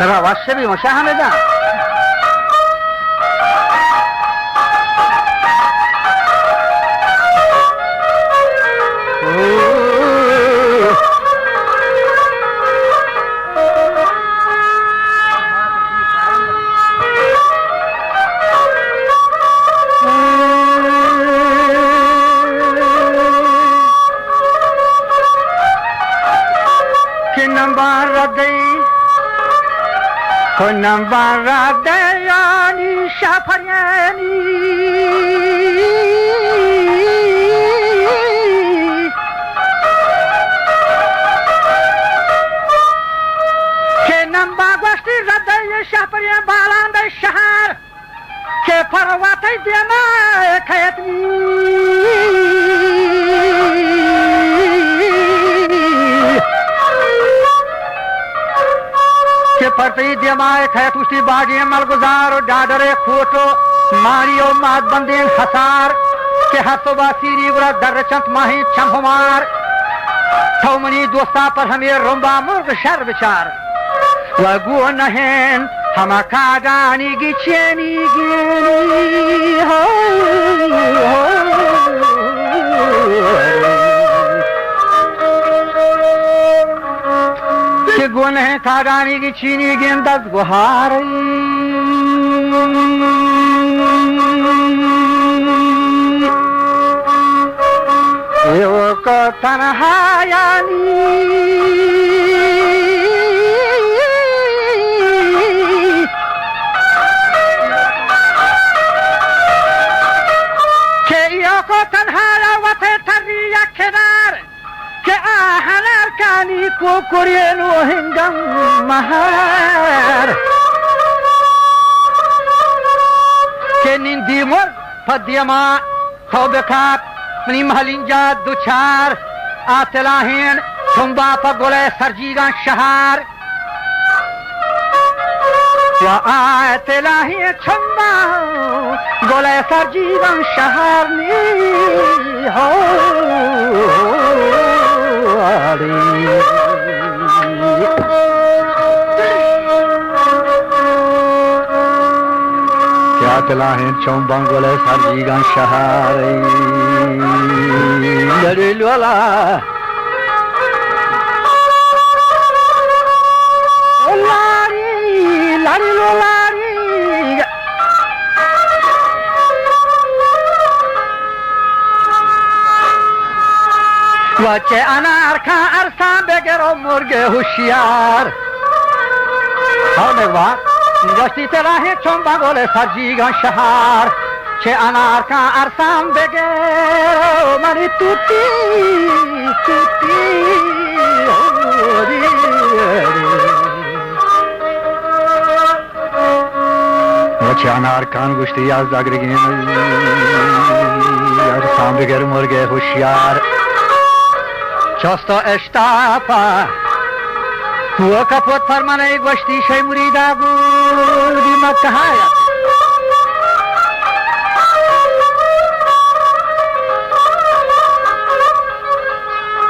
رواشبی مشاهده کنم برده یعنی شپریانی کنم باگوشتی رده شپریان بالانده شهر که پرواتی دیمه کهتنی که پرتی دیمائے کھیت اشتی باجی ملگزار و ڈاڈر کھوٹو ماری و ماد بندین حسار که حسو باسیری ورد در چند ماهی چم همار تو منی دوستا پر همی رنبا مرگ شر بچار و گو نهین همه کادانی گی چینی گینی که گونه کادانی گی چینی گین دست گوهاری ایو که تنهایانی که ایو که تنهایا و تری یک کنار که آهن ارکانی کو کرین و هنگم مهار که نیندی مر پدیما تو بکاب منی محلینجا دوچار آتلاهین تم باپا گله سرجیگان شهر و آتلاهین تم باپا گله سرجیگان شهر نی کیا تلاهین چم باپا گله سرجیگان شهر لولا لاری لاری لاری وچه انار کا ارسان بگرو مرگ ہوشیار ها نگوار گشتی تراهی چون بگل سرجیگان شهر چه انار کا ارسام بگرو منی توتی توتی چه انار کان گشتی از دگرگین ارسام بگرو مرگ ہوشیار چاستا اشتاپا تو کپوت فرمانه گشتی شی مریدا گودی مکهایا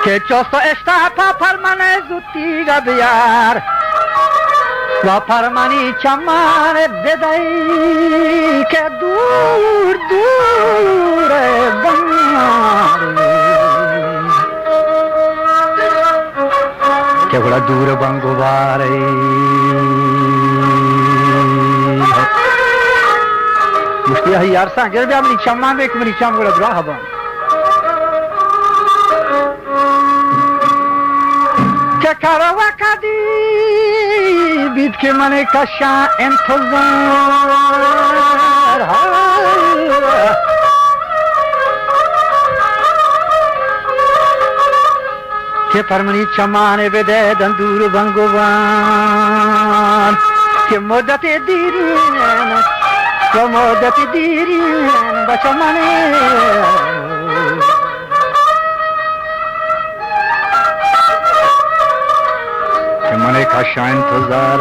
که چوستو اشتاپا پرمانه زودی گا بیار و پرمانی چمان بدهی که دور دور بنگاری که بڑا دور بنگو باری مشتی هی یار سانگر بیا منی چمان بیک منی چم گوڑا درا هبان که کرا وکدی بید که من کشا انتظار که پرمنی چمان بده دندور بنگوان که مدت دیرین که مدت دیرین با چمانه که من کشا انتظار